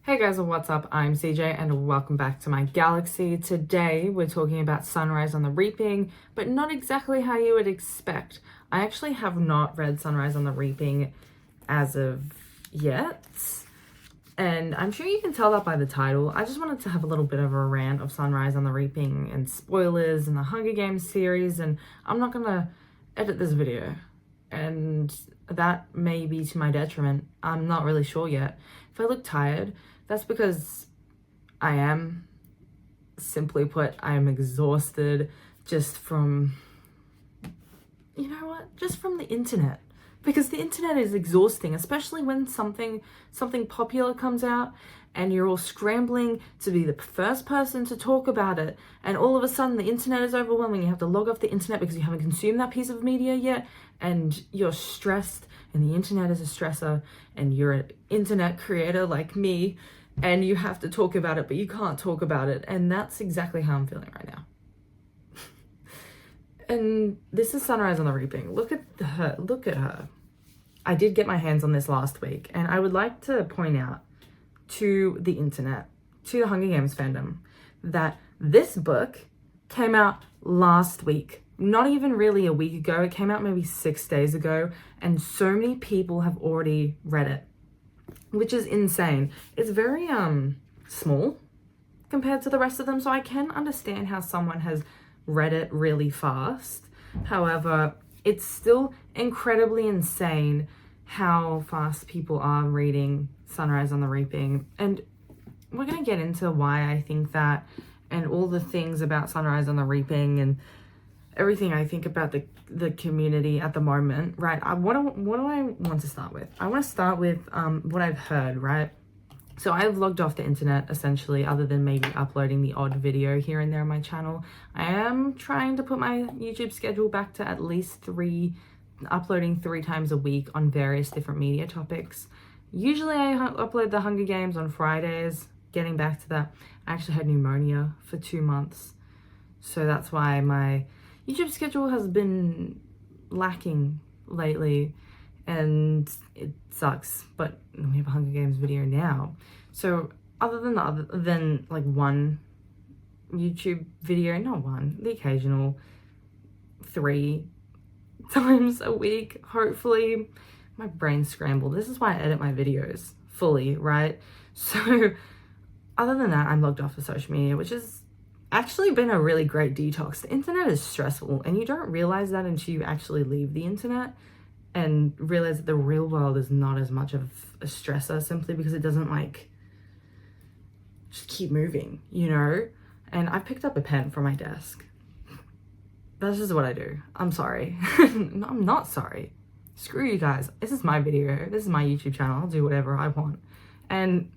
Hey guys, what's up? I'm CJ and welcome back to my galaxy. Today we're talking about Sunrise on the Reaping, but not exactly how you would expect. I actually have not read Sunrise on the Reaping as of yet, and I'm sure you can tell that by the title. I just wanted to have a little bit of a rant of Sunrise on the Reaping and spoilers and the Hunger Games series, and I'm not gonna edit this video, and that may be to my detriment. I'm not really sure yet. If I look tired, that's because I am. Simply put, I am exhausted just from, just from the internet. Because the internet is exhausting, especially when something popular comes out and you're all scrambling to be the first person to talk about it, and all of a sudden the internet is overwhelming. You have to log off the internet because you haven't consumed that piece of media yet, and you're stressed, and the internet is a stressor, and you're an internet creator like me, and you have to talk about it, but you can't talk about it. And that's exactly how I'm feeling right now. And this is Sunrise on the Reaping. Look at her. I did get my hands on this last week, and I would like to point out to the internet, to the Hunger Games fandom, that this book came out last week. Not even really a week ago. It came out maybe 6 days ago, and so many people have already read it, which is insane. It's very small compared to the rest of them, so I can understand how someone has read it really fast. However, it's still incredibly insane how fast people are reading Sunrise on the Reaping, and we're going to get into why I think that, and all the things about Sunrise on the Reaping and everything I think about the community at the moment, right? What do I want to start with? I want to start with what I've heard, right? So I've logged off the internet, essentially, other than maybe uploading the odd video here and there on my channel. I am trying to put my YouTube schedule back to at least uploading 3 times a week on various different media topics. Usually I upload the Hunger Games on Fridays. Getting back to that, I actually had pneumonia for 2 months. So that's why my YouTube schedule has been lacking lately, and it sucks, but we have a Hunger Games video now. So other than like one YouTube video, not one, the occasional 3 times a week, hopefully. My brain's scrambled. This is why I edit my videos fully, right? So other than that, I'm logged off of social media, which has actually been a really great detox. The internet is stressful, and you don't realize that until you actually leave the internet and realize that the real world is not as much of a stressor, simply because it doesn't just keep moving, And I picked up a pen from my desk. That's just what I do. I'm sorry. No, I'm not sorry. Screw you guys. This is my video. This is my YouTube channel. I'll do whatever I want. And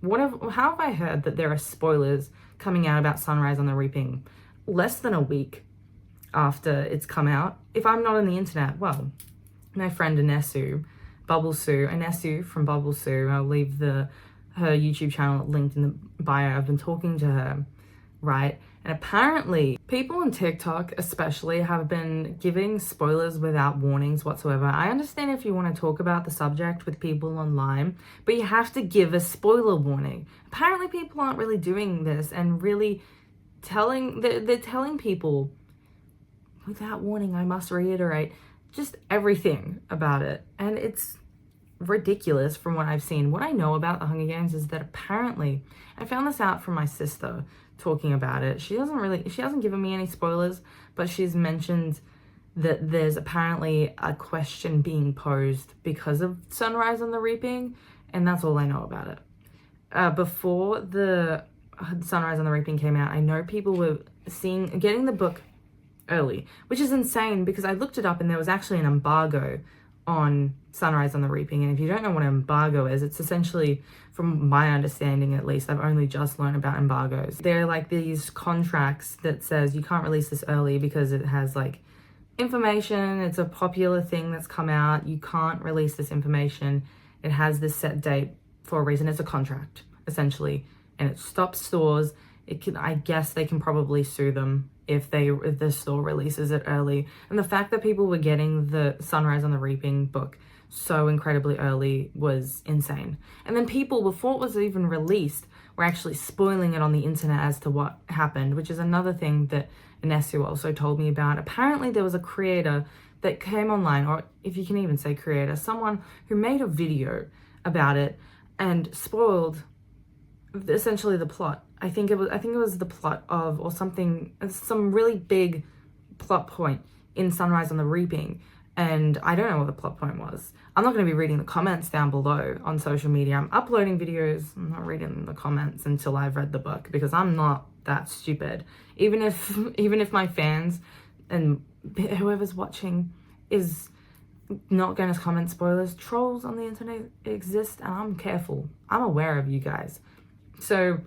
how have I heard that there are spoilers coming out about Sunrise on the Reaping less than a week after it's come out? If I'm not on the internet, well, my friend Bubblesue from Bubblesue, I'll leave her YouTube channel linked in the bio. I've been talking to her, right? And apparently people on TikTok especially have been giving spoilers without warnings whatsoever. I understand if you want to talk about the subject with people online, but you have to give a spoiler warning. Apparently people aren't really doing this and really they're telling people without warning. I must reiterate just everything about it. And it's ridiculous from what I've seen. What I know about the Hunger Games is that apparently, I found this out from my sister talking about it. She hasn't given me any spoilers, but she's mentioned that there's apparently a question being posed because of Sunrise on the Reaping, and that's all I know about it. Before the Sunrise on the Reaping came out, I know people were getting the book early, which is insane because I looked it up and there was actually an embargo on Sunrise on the Reaping. And if you don't know what an embargo is, it's essentially, from my understanding at least, I've only just learned about embargoes. They're like these contracts that says you can't release this early because it has information, it's a popular thing that's come out, you can't release this information, it has this set date for a reason. It's a contract essentially, and it stops stores. I guess they can probably sue them if the store releases it early. And the fact that people were getting the Sunrise on the Reaping book so incredibly early was insane. And then people, before it was even released, were actually spoiling it on the internet as to what happened, which is another thing that Inesu also told me about. Apparently there was a creator that came online, or if you can even say creator, someone who made a video about it and spoiled essentially the plot. I think it was the plot of, or something, some really big plot point in Sunrise on the Reaping, and I don't know what the plot point was. I'm not going to be reading the comments down below on social media. I'm uploading videos. I'm not reading the comments until I've read the book, because I'm not that stupid. Even if my fans and whoever's watching is not going to comment spoilers, trolls on the internet exist, and I'm careful. I'm aware of you guys. So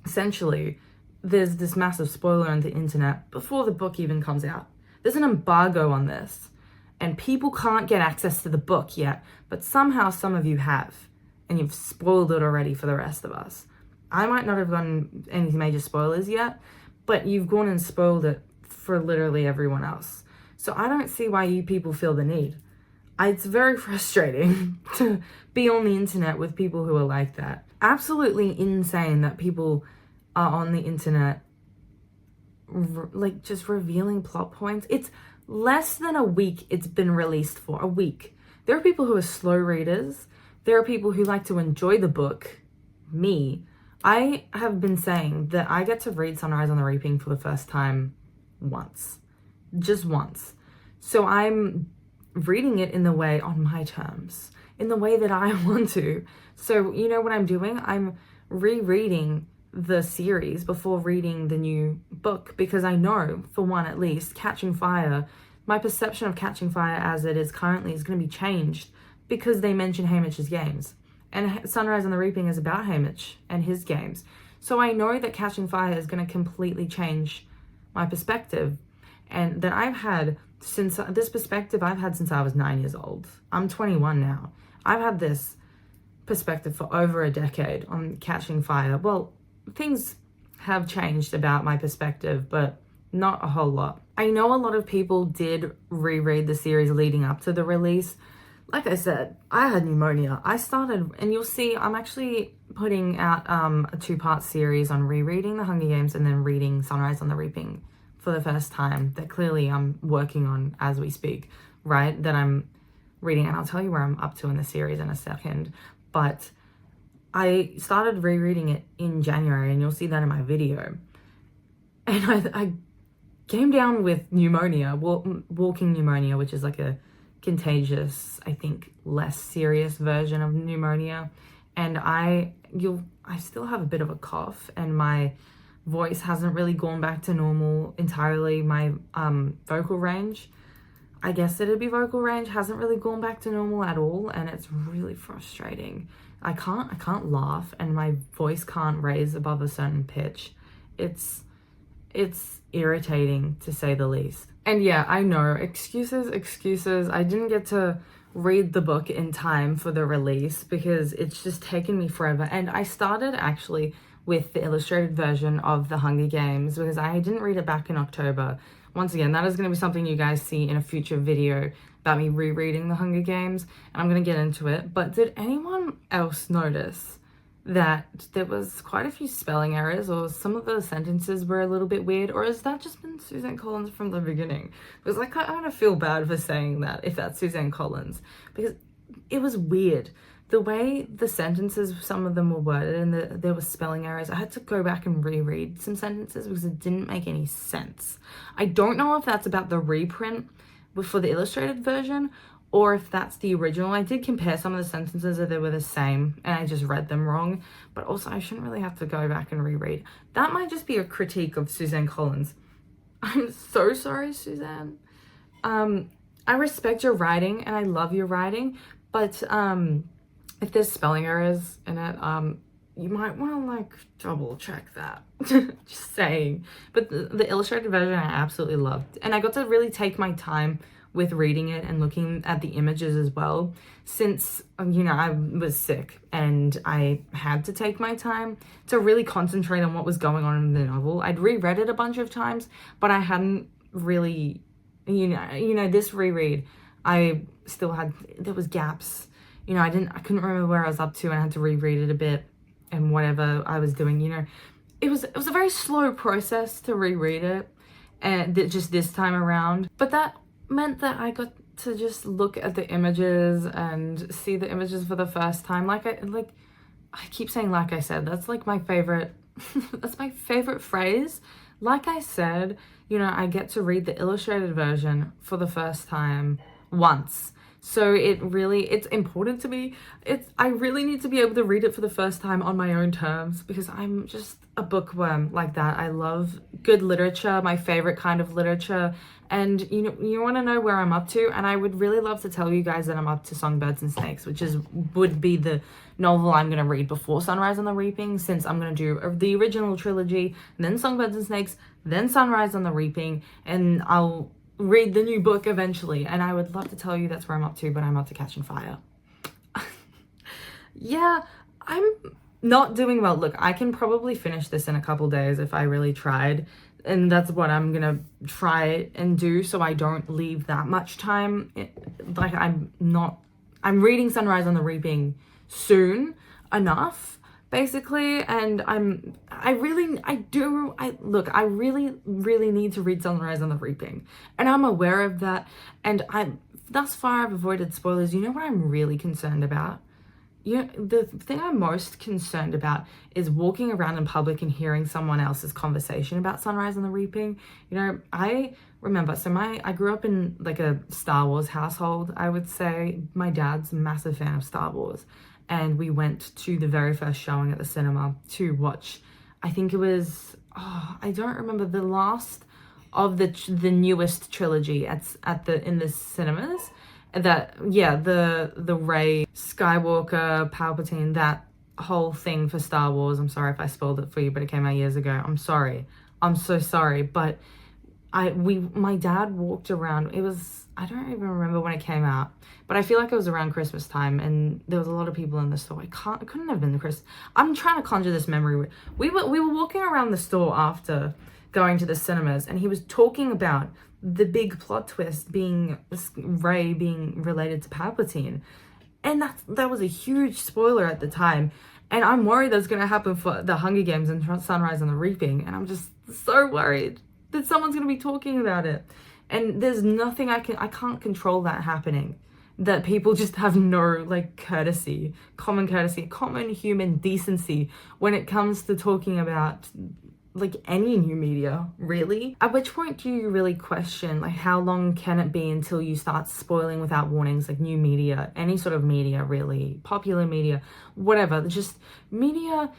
essentially, there's this massive spoiler on the internet before the book even comes out. There's an embargo on this, and people can't get access to the book yet, but somehow some of you have, and you've spoiled it already for the rest of us. I might not have gotten any major spoilers yet, but you've gone and spoiled it for literally everyone else. So I don't see why you people feel the need. It's very frustrating to be on the internet with people who are like that. Absolutely insane that people are on the internet like just revealing plot points. It's less than a week it's been released for. A week. There are people who are slow readers. There are people who like to enjoy the book. Me. I have been saying that I get to read Sunrise on the Reaping for the first time once. Just once. So I'm reading it in the way, on my terms, in the way that I want to. So you know what I'm doing? I'm rereading the series before reading the new book, because I know, for one at least, Catching Fire, my perception of Catching Fire as it is currently is going to be changed because they mention Hamish's games. And Sunrise on the Reaping is about Hamish and his games. So I know that Catching Fire is going to completely change my perspective. And that I've had since this perspective I've had since I was 9 years old. I'm 21 now. I've had this perspective for over a decade on Catching Fire. Well, things have changed about my perspective, but not a whole lot. I know a lot of people did reread the series leading up to the release. Like I said, I had pneumonia. I started, and you'll see, I'm actually putting out a 2-part series on rereading The Hunger Games and then reading Sunrise on the Reaping for the first time, that clearly I'm working on as we speak, right? That I'm reading, and I'll tell you where I'm up to in the series in a second. But I started rereading it in January, and you'll see that in my video. And I came down with pneumonia, walking pneumonia, which is like a contagious, I think, less serious version of pneumonia. And I still have a bit of a cough, and my voice hasn't really gone back to normal entirely. My vocal range, I guess it'd be vocal range, hasn't really gone back to normal at all, and it's really frustrating. I can't laugh, and my voice can't raise above a certain pitch. It's irritating, to say the least. And yeah, I know, excuses. I didn't get to read the book in time for the release because it's just taken me forever. And I started actually with the illustrated version of The Hunger Games because I didn't read it back in October. Once again, that is going to be something you guys see in a future video about me rereading The Hunger Games, and I'm going to get into it. But did anyone else notice that there was quite a few spelling errors, or some of the sentences were a little bit weird? Or has that just been Suzanne Collins from the beginning? Because I kind of feel bad for saying that, if that's Suzanne Collins, because it was weird. The way the sentences, some of them were worded, and there were spelling errors. I had to go back and reread some sentences because it didn't make any sense. I don't know if that's about the reprint for the illustrated version, or if that's the original. I did compare some of the sentences that they were the same, and I just read them wrong. But also, I shouldn't really have to go back and reread. That might just be a critique of Suzanne Collins. I'm so sorry, Suzanne. I respect your writing, and I love your writing, but if there's spelling errors in it, you might want to double check that. Just saying. But the illustrated version I absolutely loved, and I got to really take my time with reading it and looking at the images as well, since I was sick and I had to take my time to really concentrate on what was going on in the novel. I'd reread it a bunch of times, but I hadn't really, this reread, I still had, there was gaps. You know, I couldn't remember where I was up to, and I had to reread it a bit and whatever I was doing, you know. It was a very slow process to reread it, and just this time around. But that meant that I got to just look at the images and see the images for the first time. I keep saying, like I said, that's like my favorite, that's my favorite phrase. Like I said, you know, I get to read the illustrated version for the first time once. So it's important to me. I really need to be able to read it for the first time on my own terms, because I'm just a bookworm like that. I love good literature, my favorite kind of literature. And you want to know where I'm up to, and I would really love to tell you guys that I'm up to Songbirds and Snakes, which would be the novel I'm going to read before Sunrise on the Reaping, since I'm going to do the original trilogy, then Songbirds and Snakes, then Sunrise on the Reaping, and I'll read the new book eventually. And I would love to tell you that's where I'm up to, but I'm up to Catching Fire. Yeah, I'm not doing well. Look, I can probably finish this in a couple days if I really tried. And that's what I'm gonna try and do, so I don't leave that much time. I'm reading Sunrise on the Reaping soon enough, basically, and I really need to read Sunrise on the Reaping, and I'm aware of that, and thus far I've avoided spoilers. You know what I'm really concerned about? The thing I'm most concerned about is walking around in public and hearing someone else's conversation about Sunrise on the Reaping. You know, I remember, I grew up in like a Star Wars household, I would say. My dad's a massive fan of Star Wars, and we went to the very first showing at the cinema to watch, I think it was, I don't remember, the last of the newest trilogy in the cinemas. The Rey, Skywalker, Palpatine, that whole thing for Star Wars. I'm sorry if I spoiled it for you, but it came out years ago. I'm sorry. I'm so sorry. But my dad walked around. I don't even remember when it came out, but I feel like it was around Christmas time, and there was a lot of people in the store. It couldn't have been Christmas. I'm trying to conjure this memory. We were walking around the store after going to the cinemas, and he was talking about the big plot twist being Rey being related to Palpatine. And that was a huge spoiler at the time. And I'm worried that's going to happen for the Hunger Games and Sunrise on the Reaping. And I'm just so worried that someone's going to be talking about it. And there's nothing I can't control that happening. That people just have no, common human decency when it comes to talking about any new media, really. At which point do you really question, how long can it be until you start spoiling without warnings, new media, any sort of media, really, popular media, whatever, just media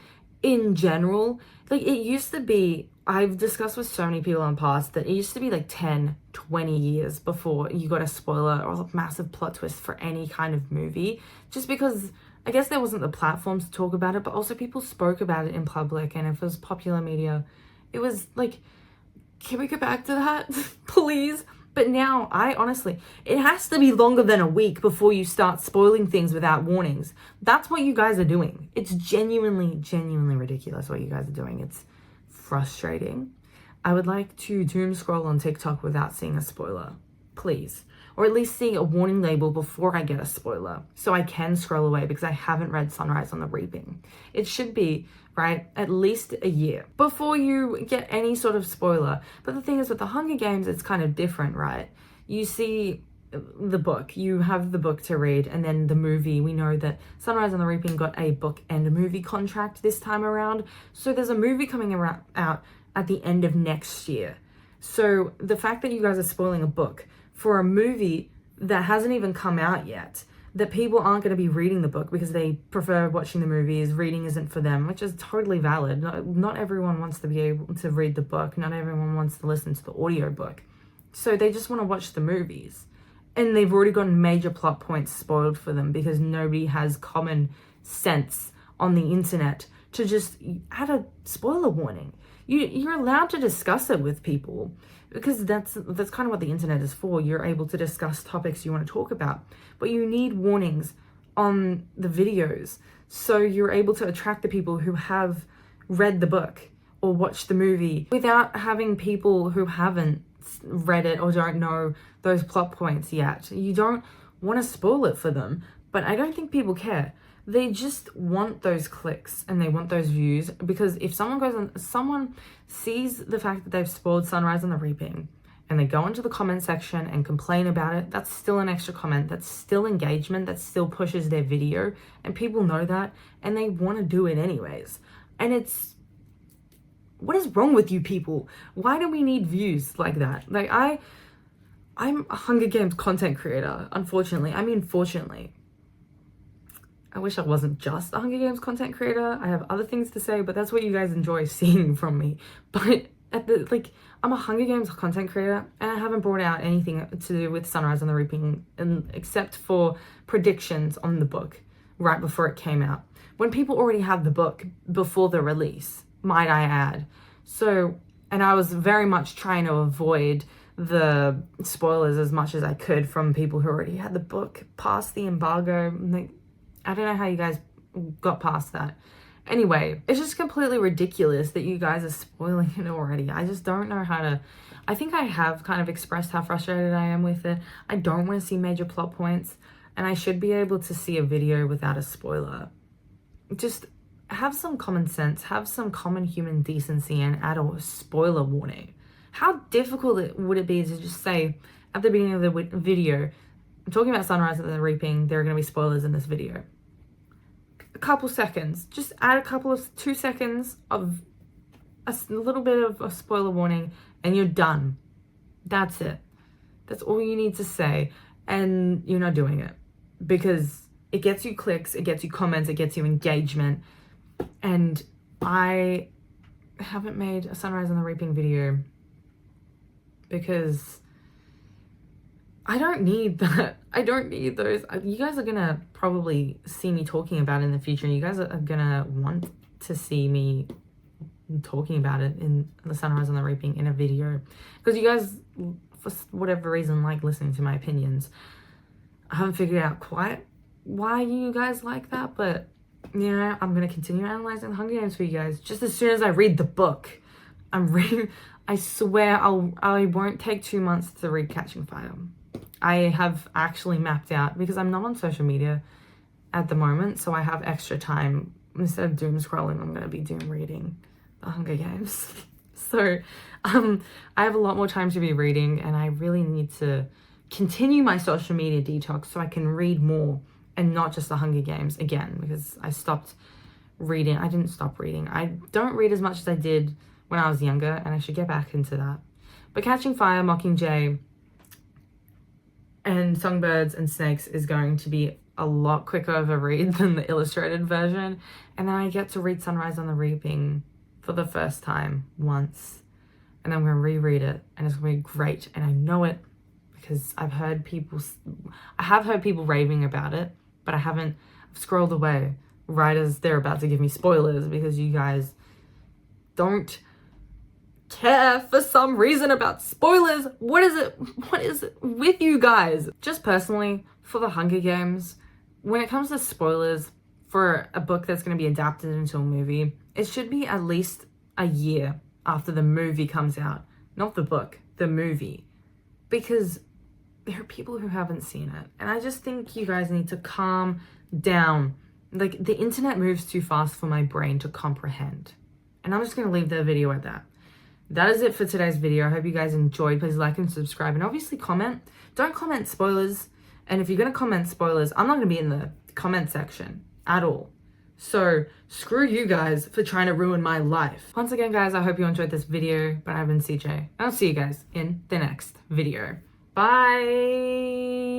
in general. It used to be, I've discussed with so many people in the past, that it used to be 10, 20 years before you got a spoiler or a massive plot twist for any kind of movie, just because I guess there wasn't the platforms to talk about it, but also people spoke about it in public, and if it was popular media, it was can we go back to that, please? But now, it has to be longer than a week before you start spoiling things without warnings. That's what you guys are doing. It's genuinely ridiculous what you guys are doing. It's frustrating. I would like to doom scroll on TikTok without seeing a spoiler, please. Or at least seeing a warning label before I get a spoiler, so I can scroll away because I haven't read Sunrise on the Reaping. It should be, right, at least a year before you get any sort of spoiler. But the thing is, with the Hunger Games, it's kind of different, right? You see the book, you have the book to read, and then the movie. We know that Sunrise on the Reaping got a book and a movie contract this time around, so there's a movie coming out at the end of next year. So the fact that you guys are spoiling a book for a movie that hasn't even come out yet, that people aren't going to be reading the book because they prefer watching the movies, reading isn't for them, which is totally valid. Not everyone wants to be able to read the book. Not everyone wants to listen to the audiobook. So they just want to watch the movies. And they've already gotten major plot points spoiled for them because nobody has common sense on the internet to just add a spoiler warning. You're allowed to discuss it with people, because that's kind of what the internet is for. You're able to discuss topics you want to talk about, but you need warnings on the videos so you're able to attract the people who have read the book or watched the movie without having people who haven't read it or don't know those plot points yet. You don't want to spoil it for them, but I don't think people care. They just want those clicks and they want those views, because if someone sees the fact that they've spoiled Sunrise on the Reaping and they go into the comment section and complain about it, that's still an extra comment, that's still engagement, that still pushes their video, and people know that and they want to do it anyways. And what is wrong with you people? Why do we need views like that? Like, I'm a Hunger Games content creator, unfortunately. I mean, fortunately. I wish I wasn't just a Hunger Games content creator. I have other things to say, but that's what you guys enjoy seeing from me. But I'm a Hunger Games content creator, and I haven't brought out anything to do with Sunrise on the Reaping, except for predictions on the book right before it came out, when people already had the book before the release, might I add. So, and I was very much trying to avoid the spoilers as much as I could from people who already had the book past the embargo. Like, I don't know how you guys got past that. Anyway, it's just completely ridiculous that you guys are spoiling it already. I just don't know how to... I think I have kind of expressed how frustrated I am with it. I don't want to see major plot points, and I should be able to see a video without a spoiler. Just have some common sense, have some common human decency, and add a spoiler warning. How difficult would it be to just say at the beginning of the video, I'm talking about Sunrise and the Reaping, there are going to be spoilers in this video. A couple seconds, just add a couple of 2 seconds of a little bit of a spoiler warning and you're done. That's it. That's all you need to say, and you're not doing it because it gets you clicks, it gets you comments, it gets you engagement. And I haven't made a Sunrise and the Reaping video because I don't need that. I don't need those. You guys are gonna probably see me talking about it in the future, and you guys are gonna want to see me talking about it in the Sunrise on the Reaping in a video, because you guys, for whatever reason, like listening to my opinions. I haven't figured out quite why you guys like that, but you know, I'm gonna continue analyzing the Hunger Games for you guys just as soon as I read the book. I swear I won't take 2 months to read Catching Fire. I have actually mapped out, because I'm not on social media at the moment, so I have extra time. Instead of doom scrolling, I'm going to be doom reading the Hunger Games. So I have a lot more time to be reading, and I really need to continue my social media detox so I can read more and not just the Hunger Games again, because I stopped reading. I didn't stop reading. I don't read as much as I did when I was younger, and I should get back into that. But Catching Fire, Mockingjay, and Songbirds and Snakes is going to be a lot quicker of a read than the illustrated version. And then I get to read Sunrise on the Reaping for the first time once. And I'm going to reread it, and it's going to be great. And I know it because I have heard people raving about it, but I've scrolled away right as they're about to give me spoilers, because you guys don't care for some reason about spoilers. What is it with you guys? Just personally, for the Hunger Games, when it comes to spoilers for a book that's going to be adapted into a movie, it should be at least a year after the movie comes out, not the book, the movie, because there are people who haven't seen it, and I just think you guys need to calm down. Like, the internet moves too fast for my brain to comprehend, and I'm just going to leave the video at that. That is it for today's video. I hope you guys enjoyed. Please like and subscribe, and obviously comment. Don't comment spoilers. And if you're going to comment spoilers, I'm not going to be in the comment section at all. So screw you guys for trying to ruin my life. Once again, guys, I hope you enjoyed this video, but I've been CJ. I'll see you guys in the next video. Bye.